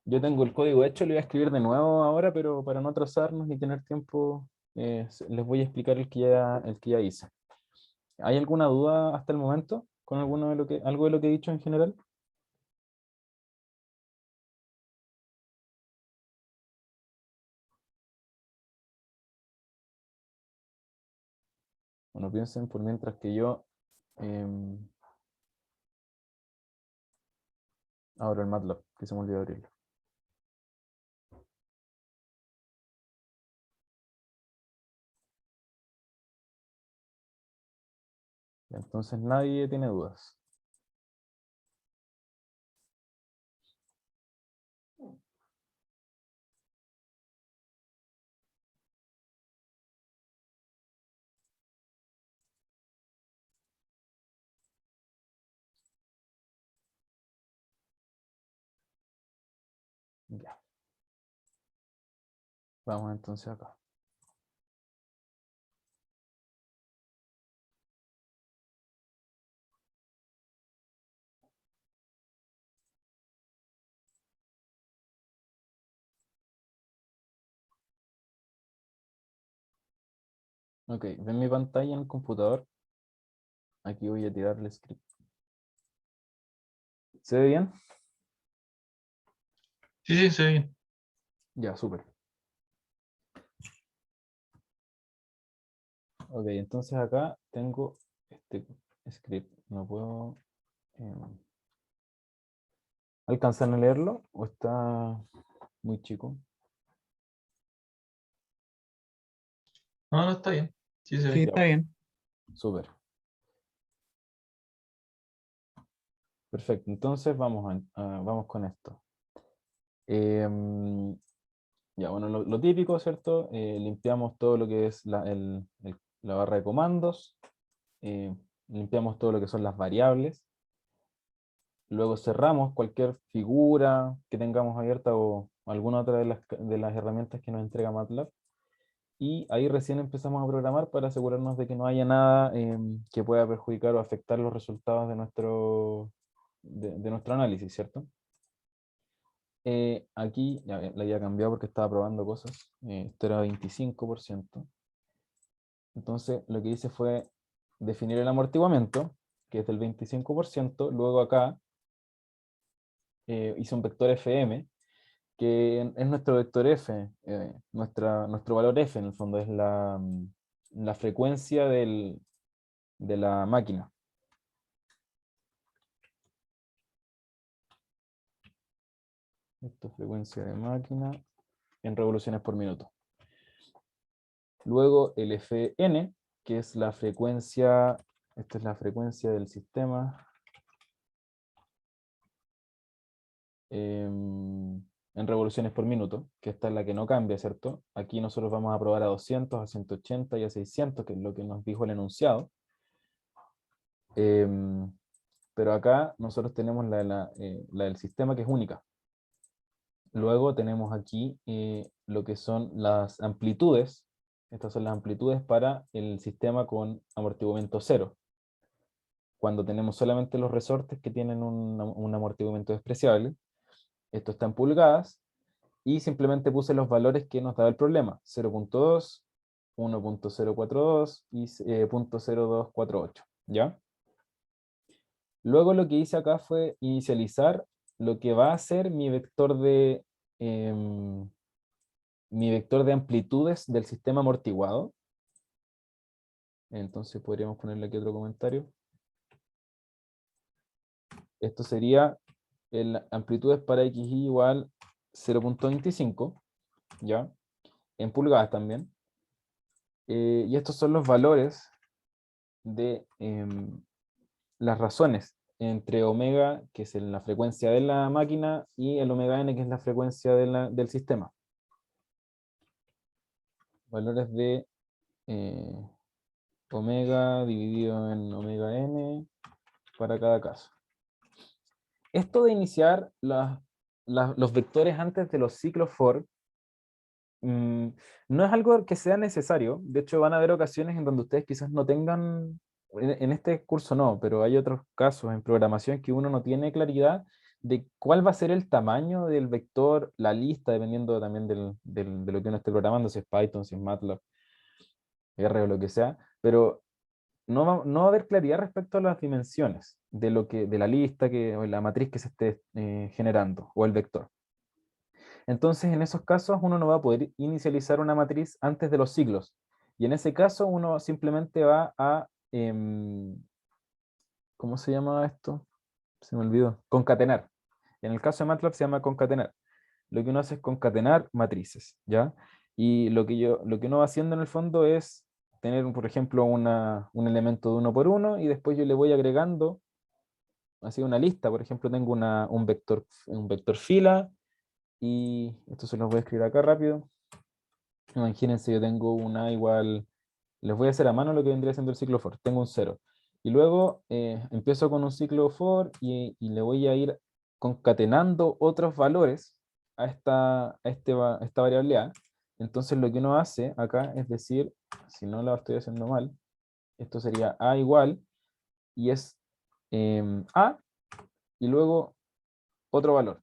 Yo tengo el código hecho, lo voy a escribir de nuevo ahora, pero para no atrasarnos ni tener tiempo, les voy a explicar el que ya hice. ¿Hay alguna duda hasta el momento con algo de lo que he dicho en general? Bueno, piensen por mientras que yo em, abro el MATLAB, que se me olvidó abrirlo. Entonces nadie tiene dudas. Ya, vamos entonces acá. Ok, ven mi pantalla en el computador. Aquí voy a tirar el script. ¿Se ve bien? Sí, sí, se ve bien. Ya, súper. Ok, entonces acá tengo este script. No puedo... ¿alcanzan a leerlo o está muy chico? No, no, está bien. Sí, se Ya, ve. sí, Sí. está Bien. súper. Perfecto, entonces vamos con esto. Em, ya, bueno, lo típico, ¿cierto? Limpiamos todo lo que es la barra de comandos. eh, Limpiamos todo lo que son las variables. Luego cerramos cualquier figura que tengamos abierta o alguna otra de las herramientas que nos entrega MATLAB. Y ahí recién empezamos a programar para asegurarnos de que no haya nada que pueda perjudicar o afectar los resultados de nuestro análisis, ¿cierto? Aquí ya la había cambiado porque estaba probando cosas. Esto era 25%. Entonces lo que hice fue definir el amortiguamiento, que es del 25%, luego acá hice un vector fm, que es nuestro vector f, nuestro valor f en el fondo, es la frecuencia de la máquina. Esto es frecuencia de máquina en revoluciones por minuto. Luego el Fn, que es la frecuencia, esta es la frecuencia del sistema en revoluciones por minuto, que esta es la que no cambia, ¿cierto? Aquí nosotros vamos a probar a 200, a 180 y a 600, que es lo que nos dijo el enunciado. Pero acá nosotros tenemos la del sistema, que es única. Luego tenemos aquí lo que son las amplitudes. Estas son las amplitudes para el sistema con amortiguamiento cero, cuando tenemos solamente los resortes que tienen un amortiguamiento despreciable. Esto está en pulgadas, y simplemente puse los valores que nos daba el problema: 0.2, 1.042 y 0.0248, ¿ya? Luego lo que hice acá fue inicializar lo que va a ser mi vector de amplitudes del sistema amortiguado. Entonces podríamos ponerle aquí otro comentario. Esto sería amplitudes para xy igual 0.25, ¿ya? En pulgadas también. Y estos son los valores de las razones entre omega, que es la frecuencia de la máquina, y el omega n, que es la frecuencia del sistema. Valores de omega dividido en omega n para cada caso. Esto de iniciar los vectores antes de los ciclos for no es algo que sea necesario. De hecho, van a haber ocasiones en donde ustedes quizás no tengan, en este curso no, pero hay otros casos en programación que uno no tiene claridad de cuál va a ser el tamaño del vector, la lista, dependiendo también de lo que uno esté programando, si es Python, si es MATLAB, R o lo que sea, pero no va a haber claridad respecto a las dimensiones de la lista o la matriz que se esté generando, o el vector. Entonces, en esos casos, uno no va a poder inicializar una matriz antes de los ciclos. Y en ese caso, uno simplemente va a, ¿cómo se llama esto? Se me olvidó. Concatenar. En el caso de MATLAB se llama concatenar. Lo que uno hace es concatenar matrices, ¿ya? Y lo que uno va haciendo en el fondo es tener, por ejemplo, un elemento de 1 por 1, y después yo le voy agregando así una lista. Por ejemplo, tengo un vector fila, y esto se los voy a escribir acá rápido. Imagínense, yo tengo una igual, les voy a hacer a mano lo que vendría siendo el ciclo for, tengo un 0. Y luego empiezo con un ciclo for y le voy a ir concatenando otros valores a esta variable a. Entonces lo que uno hace acá es decir, si no lo estoy haciendo mal, esto sería a igual, y es a, y luego otro valor,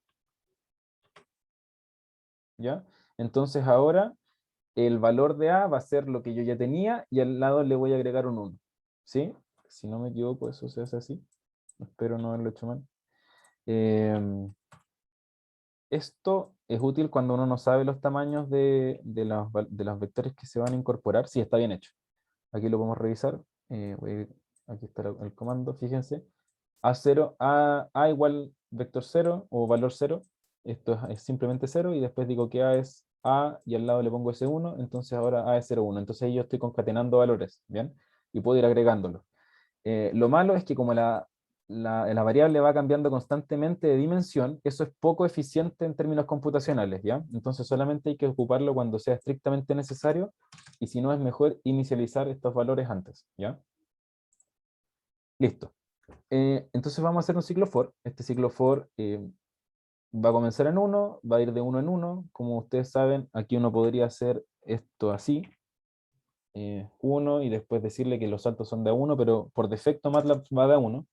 ¿ya? Entonces ahora el valor de A va a ser lo que yo ya tenía, y al lado le voy a agregar un 1. ¿Sí? Si no me equivoco, eso se hace así. Espero no haberlo hecho mal. Esto es útil cuando uno no sabe los tamaños de los vectores que se van a incorporar. Sí, está bien hecho. Aquí lo podemos revisar. Aquí está el comando, fíjense. A0, A igual vector 0 o valor 0. Esto es simplemente 0, y después digo que A es A y al lado le pongo ese 1, entonces ahora A es 0, 1. Entonces yo estoy concatenando valores, ¿bien? Y puedo ir agregándolos. Lo malo es que como la variable va cambiando constantemente de dimensión, eso es poco eficiente en términos computacionales, ¿ya? Entonces solamente hay que ocuparlo cuando sea estrictamente necesario, y si no es mejor inicializar estos valores antes, ¿ya? Listo. Entonces vamos a hacer un ciclo for. Este ciclo for va a comenzar en 1, va a ir de 1 en 1. Como ustedes saben, aquí uno podría hacer esto así. 1, y después decirle que los saltos son de a 1, pero por defecto MATLAB va de a 1.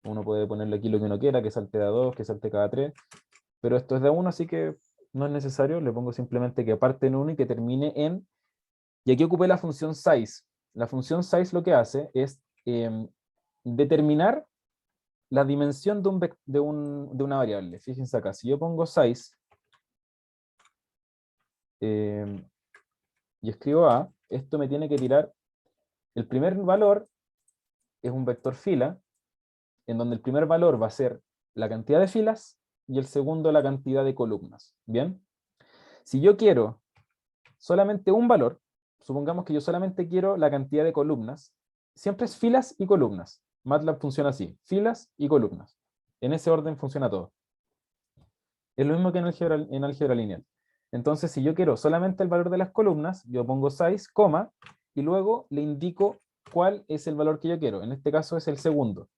Uno puede ponerle aquí lo que uno quiera, que salte de a 2, que salte cada 3, pero esto es de a 1, así que no es necesario. Le pongo simplemente que parte en 1 y que termine en... Y aquí ocupé la función size. La función size lo que hace es determinar la dimensión de una variable. Fíjense acá, si yo pongo size y escribo A, esto me tiene que tirar, el primer valor es un vector fila, en donde el primer valor va a ser la cantidad de filas y el segundo la cantidad de columnas. ¿Bien? Si yo quiero solamente un valor, supongamos que yo solamente quiero la cantidad de columnas, siempre es filas y columnas. MATLAB funciona así, filas y columnas. En ese orden funciona todo. Es lo mismo que en álgebra lineal. Entonces, si yo quiero solamente el valor de las columnas, yo pongo size, coma, y luego le indico cuál es el valor que yo quiero. En este caso es el segundo.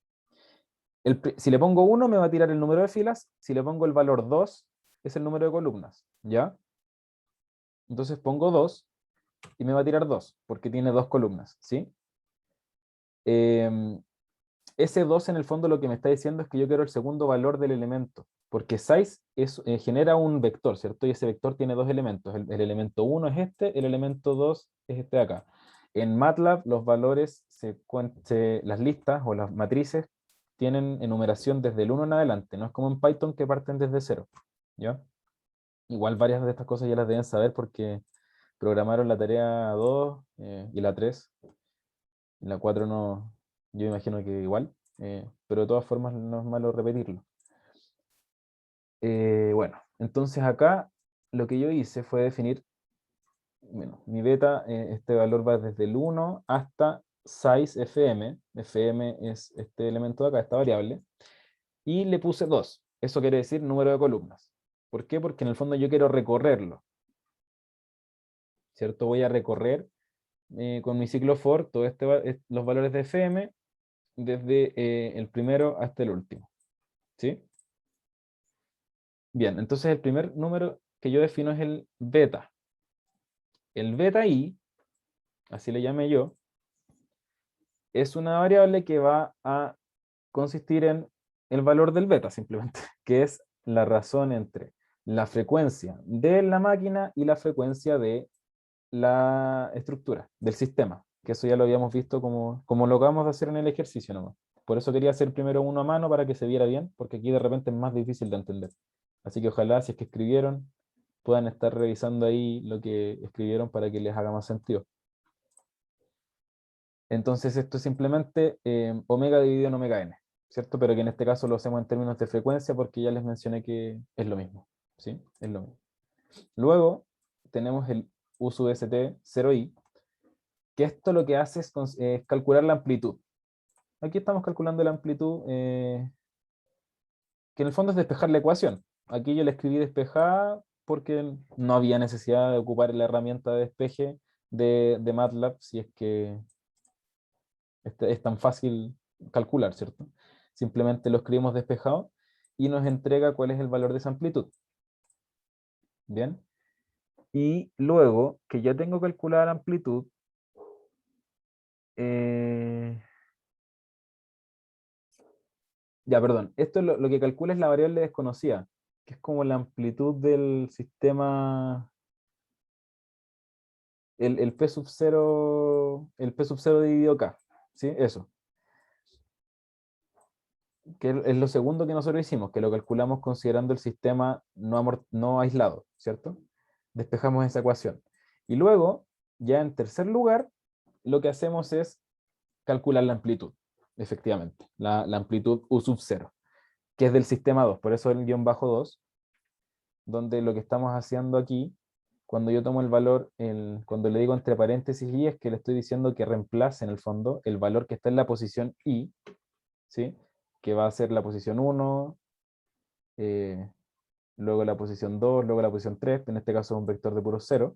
Si le pongo 1 me va a tirar el número de filas, si le pongo el valor 2 es el número de columnas, ¿ya? Entonces pongo 2 y me va a tirar 2, porque tiene 2 columnas, ¿sí? Ese 2 en el fondo lo que me está diciendo es que yo quiero el segundo valor del elemento, porque size genera un vector, ¿cierto? Y ese vector tiene dos elementos, el elemento 1 es este, el elemento 2 es este de acá. En MATLAB los valores, las listas o las matrices tienen enumeración desde el 1 en adelante, no es como en Python que parten desde 0, ¿ya? Igual varias de estas cosas ya las deben saber porque programaron la tarea 2 y la 3, y la 4 no, yo imagino que igual, pero de todas formas no es malo repetirlo. Bueno, entonces acá lo que yo hice fue definir, bueno, mi beta, este valor va desde el 1 hasta size fm, fm es este elemento de acá, esta variable, y le puse 2, eso quiere decir número de columnas. ¿Por qué? Porque en el fondo yo quiero recorrerlo, ¿cierto? Voy a recorrer con mi ciclo for todos los valores de fm desde el primero hasta el último, ¿sí? Bien, entonces el primer número que yo defino es el beta. El beta i, así le llamé yo, es una variable que va a consistir en el valor del beta, simplemente, que es la razón entre la frecuencia de la máquina y la frecuencia de la estructura, del sistema, que eso ya lo habíamos visto como lo acabamos de hacer en el ejercicio nomás. Por eso quería hacer primero uno a mano para que se viera bien, porque aquí de repente es más difícil de entender. Así que ojalá, si es que escribieron, puedan estar revisando ahí lo que escribieron para que les haga más sentido. Entonces esto es simplemente omega dividido en omega n, ¿cierto? Pero que en este caso lo hacemos en términos de frecuencia porque ya les mencioné que es lo mismo, ¿sí? Es lo mismo. Luego tenemos el USUST 0i, que esto lo que hace es calcular la amplitud. Aquí estamos calculando la amplitud, que en el fondo es despejar la ecuación. Aquí yo la escribí despejada porque no había necesidad de ocupar la herramienta de despeje de MATLAB, si es que es tan fácil calcular, ¿cierto? Simplemente lo escribimos despejado y nos entrega cuál es el valor de esa amplitud. Bien. Y luego que ya tengo calculada la amplitud, ya, perdón, esto es lo que calcula es la variable desconocida, que es como la amplitud del sistema, el P sub 0, el P sub 0 dividido K, ¿sí? Eso. Que es lo segundo que nosotros hicimos, que lo calculamos considerando el sistema no aislado, ¿cierto? Despejamos esa ecuación. Y luego, ya en tercer lugar, lo que hacemos es calcular la amplitud, efectivamente, la amplitud U sub 0, que es del sistema 2, por eso el guión bajo 2, donde lo que estamos haciendo aquí, cuando yo tomo el valor, cuando le digo entre paréntesis i, es que le estoy diciendo que reemplace en el fondo el valor que está en la posición i, ¿sí? Que va a ser la posición 1, luego la posición 2, luego la posición 3, en este caso es un vector de puro 0,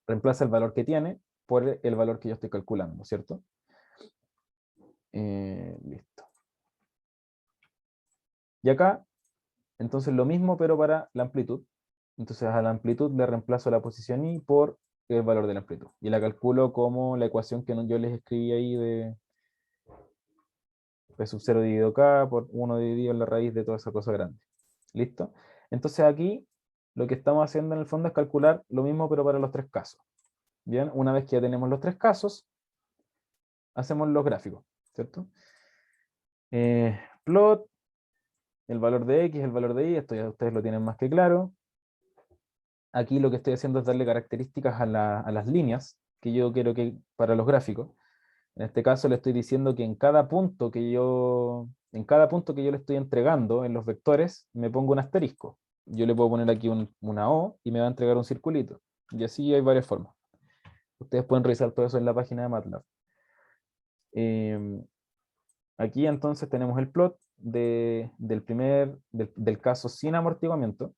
reemplaza el valor que tiene por el valor que yo estoy calculando, ¿cierto? Listo. Y acá, entonces lo mismo, pero para la amplitud. Entonces a la amplitud le reemplazo la posición i por el valor de la amplitud. Y la calculo como la ecuación que yo les escribí ahí de P sub 0 dividido K por 1 dividido en la raíz de toda esa cosa grande. ¿Listo? Entonces aquí lo que estamos haciendo en el fondo es calcular lo mismo, pero para los tres casos. Bien, una vez que ya tenemos los tres casos, hacemos los gráficos. ¿cierto? Plot, el valor de X, el valor de Y, esto ya ustedes lo tienen más que claro. Aquí lo que estoy haciendo es darle características a las líneas que yo quiero que para los gráficos. En este caso le estoy diciendo que en cada punto que yo le estoy entregando en los vectores, me pongo un asterisco. Yo le puedo poner aquí una O y me va a entregar un circulito. Y así hay varias formas. Ustedes pueden revisar todo eso en la página de MATLAB. Aquí entonces tenemos el plot del caso sin amortiguamiento.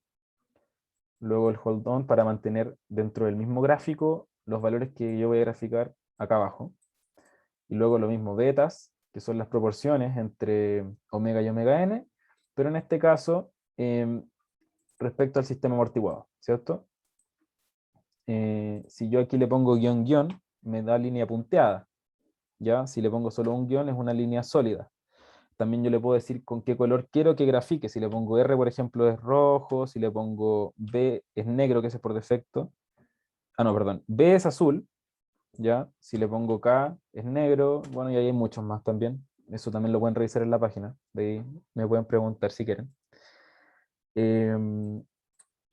Luego el hold on para mantener dentro del mismo gráfico los valores que yo voy a graficar acá abajo. Y luego lo mismo betas, que son las proporciones entre omega y omega n, pero en este caso respecto al sistema amortiguado, ¿cierto? Si yo aquí le pongo guión guión, me da línea punteada, ¿ya? Si le pongo solo un guión es una línea sólida. También yo le puedo decir con qué color quiero que grafique. Si le pongo R, por ejemplo, es rojo. Si le pongo B, es negro, que ese es por defecto. Ah, no, perdón. B es azul, ¿ya? Si le pongo K, es negro. Bueno, y ahí hay muchos más también. Eso también lo pueden revisar en la página. De ahí me pueden preguntar si quieren.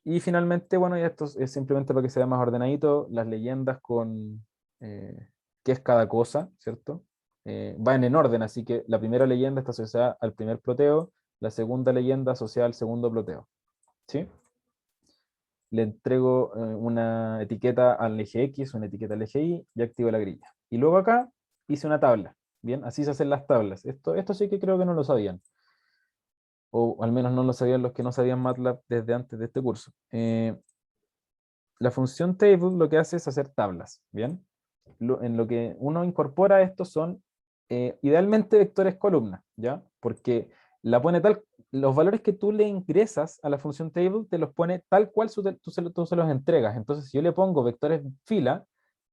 Y finalmente, bueno, y esto es simplemente para que sea más ordenadito, las leyendas con qué es cada cosa, ¿cierto? Van en orden, así que la primera leyenda está asociada al primer ploteo, la segunda leyenda asociada al segundo ploteo, ¿sí? Le entrego una etiqueta al eje X, una etiqueta al eje Y, y activo la grilla. Y luego acá hice una tabla, ¿bien? Así se hacen las tablas. Esto sí que creo que no lo sabían, o al menos no lo sabían los que no sabían MATLAB desde antes de este curso. La función table lo que hace es hacer tablas, ¿bien? En lo que uno incorpora esto son idealmente vectores columna, ¿ya? Porque los valores que tú le ingresas a la función table te los pone tal cual tú se los entregas. Entonces, si yo le pongo vectores fila,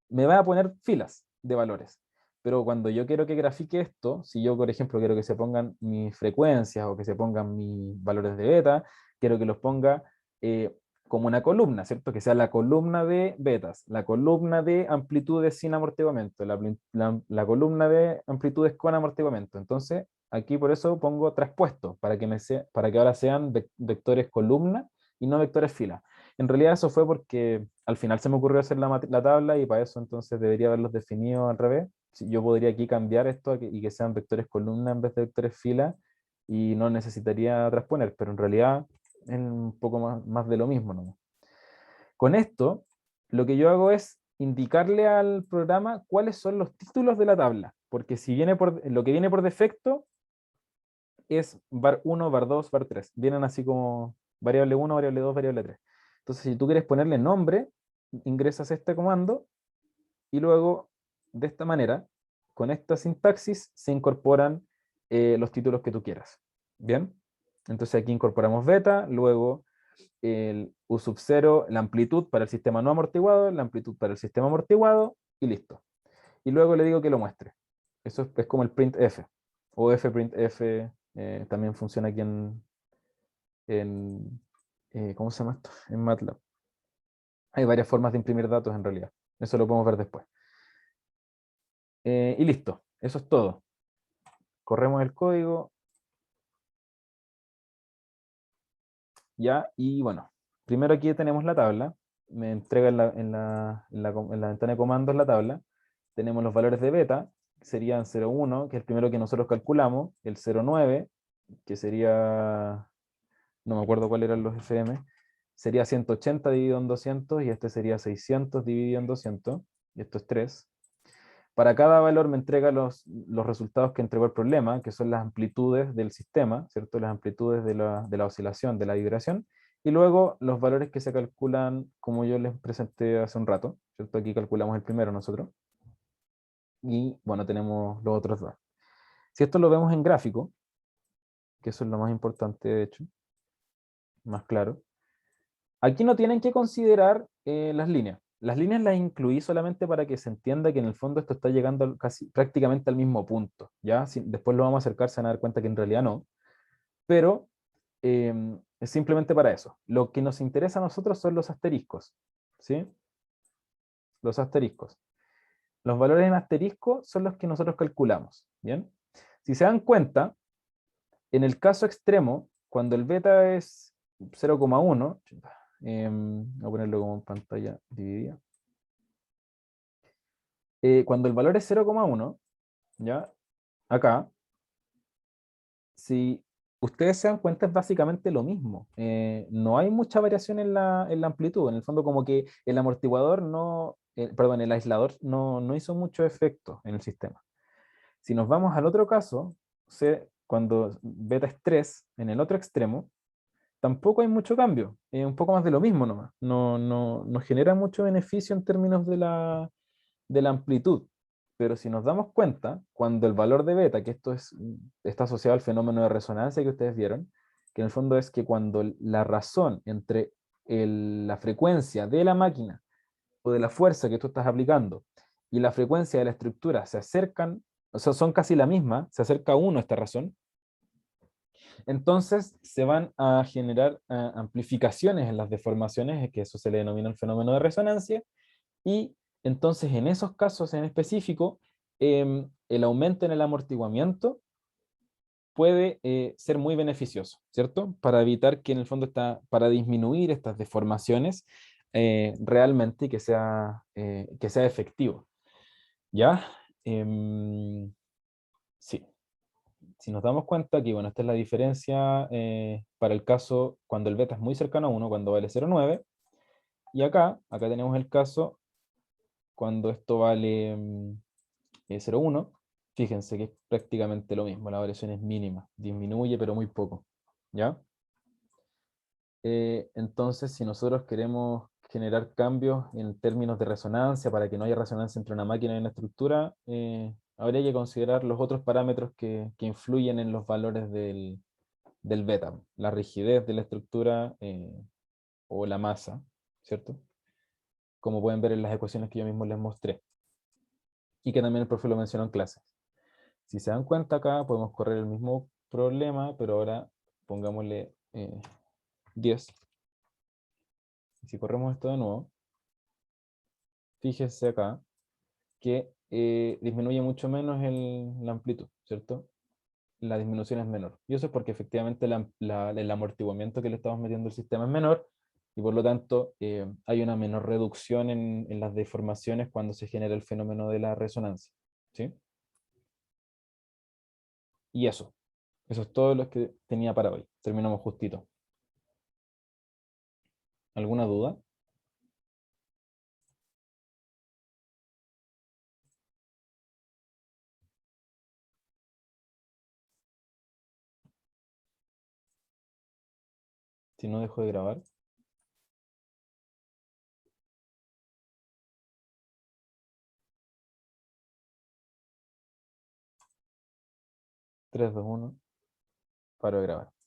me va a poner filas de valores. Pero cuando yo quiero que grafique esto, si yo, por ejemplo, quiero que se pongan mis frecuencias o que se pongan mis valores de beta, quiero que los ponga eh, como una columna, ¿cierto? Que sea la columna de betas, la columna de amplitudes sin amortiguamiento, la columna de amplitudes con amortiguamiento. Entonces, aquí por eso pongo traspuesto, para que ahora sean vectores columna y no vectores fila. En realidad eso fue porque al final se me ocurrió hacer la tabla y para eso entonces debería haberlos definido al revés. Yo podría aquí cambiar esto y que sean vectores columna en vez de vectores fila y no necesitaría transponer, pero en realidad es un poco más de lo mismo, ¿no? Con esto, lo que yo hago es indicarle al programa cuáles son los títulos de la tabla, porque si lo que viene por defecto es var 1, var 2, var 3. Vienen así como variable 1, variable 2, variable 3. Entonces, si tú quieres ponerle nombre, ingresas este comando y luego, de esta manera, con esta sintaxis, se incorporan los títulos que tú quieras. ¿Bien? Entonces aquí incorporamos beta, luego el U sub 0, la amplitud para el sistema no amortiguado, la amplitud para el sistema amortiguado, y listo. Y luego le digo que lo muestre. Eso es como el printf, o fprintf, también funciona aquí ¿cómo se llama esto? En MATLAB. Hay varias formas de imprimir datos en realidad. Eso lo podemos ver después. Y listo. Eso es todo. Corremos el código. Ya, y bueno. Primero aquí tenemos la tabla. Me entrega en la ventana de comandos la tabla. Tenemos los valores de beta, que serían 0,1, que es el primero que nosotros calculamos. El 0,9, que sería... No me acuerdo cuáles eran los FM. Sería 180 dividido en 200 y este sería 600 dividido en 200. Y esto es 3. Para cada valor me entrega los resultados que entregó el problema, que son las amplitudes del sistema, ¿cierto? Las amplitudes de la oscilación, de la vibración, y luego los valores que se calculan, como yo les presenté hace un rato, ¿cierto? Aquí calculamos el primero nosotros, y bueno, tenemos los otros dos. Si esto lo vemos en gráfico, que eso es lo más importante de hecho, más claro, aquí no tienen que considerar las líneas. Las líneas las incluí solamente para que se entienda que en el fondo esto está llegando casi prácticamente al mismo punto, ¿ya? Después lo vamos a acercar, se van a dar cuenta que en realidad no, pero es simplemente para eso. Lo que nos interesa a nosotros son los asteriscos, ¿sí? Los asteriscos. Los valores en asterisco son los que nosotros calculamos, ¿bien? Si se dan cuenta, en el caso extremo, cuando el beta es 0,1, voy a ponerlo como en pantalla dividida. Cuando el valor es 0,1, ¿ya? Acá, si ustedes se dan cuenta, es básicamente lo mismo. No hay mucha variación en la amplitud. En el fondo, como que el amortiguador perdón, el aislador no hizo mucho efecto en el sistema. Si nos vamos al otro caso, cuando beta es 3, en el otro extremo, tampoco hay mucho cambio. Es un poco más de lo mismo nomás. No genera mucho beneficio en términos de la amplitud. Pero si nos damos cuenta, cuando el valor de beta, que está asociado al fenómeno de resonancia que ustedes vieron, que en el fondo es que cuando la razón entre la frecuencia de la máquina o de la fuerza que tú estás aplicando y la frecuencia de la estructura se acercan, o sea, son casi la misma, se acerca a 1 esta razón, entonces se van a generar amplificaciones en las deformaciones, que eso se le denomina el fenómeno de resonancia, y entonces en esos casos en específico, el aumento en el amortiguamiento puede ser muy beneficioso, ¿cierto? Para evitar que en el fondo para disminuir estas deformaciones realmente y que sea efectivo, ¿ya? Sí. Si nos damos cuenta que, bueno, esta es la diferencia para el caso cuando el beta es muy cercano a 1, cuando vale 0,9, y acá tenemos el caso cuando esto vale 0,1, fíjense que es prácticamente lo mismo, la variación es mínima, disminuye pero muy poco, ¿ya? Entonces, si nosotros queremos generar cambios en términos de resonancia, para que no haya resonancia entre una máquina y una estructura, habría que considerar los otros parámetros que influyen en los valores del beta, la rigidez de la estructura o la masa, ¿cierto? Como pueden ver en las ecuaciones que yo mismo les mostré, y que también el profe lo mencionó en clases. Si se dan cuenta acá, podemos correr el mismo problema, pero ahora pongámosle 10. Si corremos esto de nuevo, fíjense acá que disminuye mucho menos la amplitud, ¿cierto? La disminución es menor. Y eso es porque efectivamente el amortiguamiento que le estamos metiendo al sistema es menor, y por lo tanto hay una menor reducción en las deformaciones cuando se genera el fenómeno de la resonancia, ¿sí? Y eso es todo lo que tenía para hoy. Terminamos justito. ¿Alguna duda? Si no, dejo de grabar. 3, 2, 1. Paro de grabar.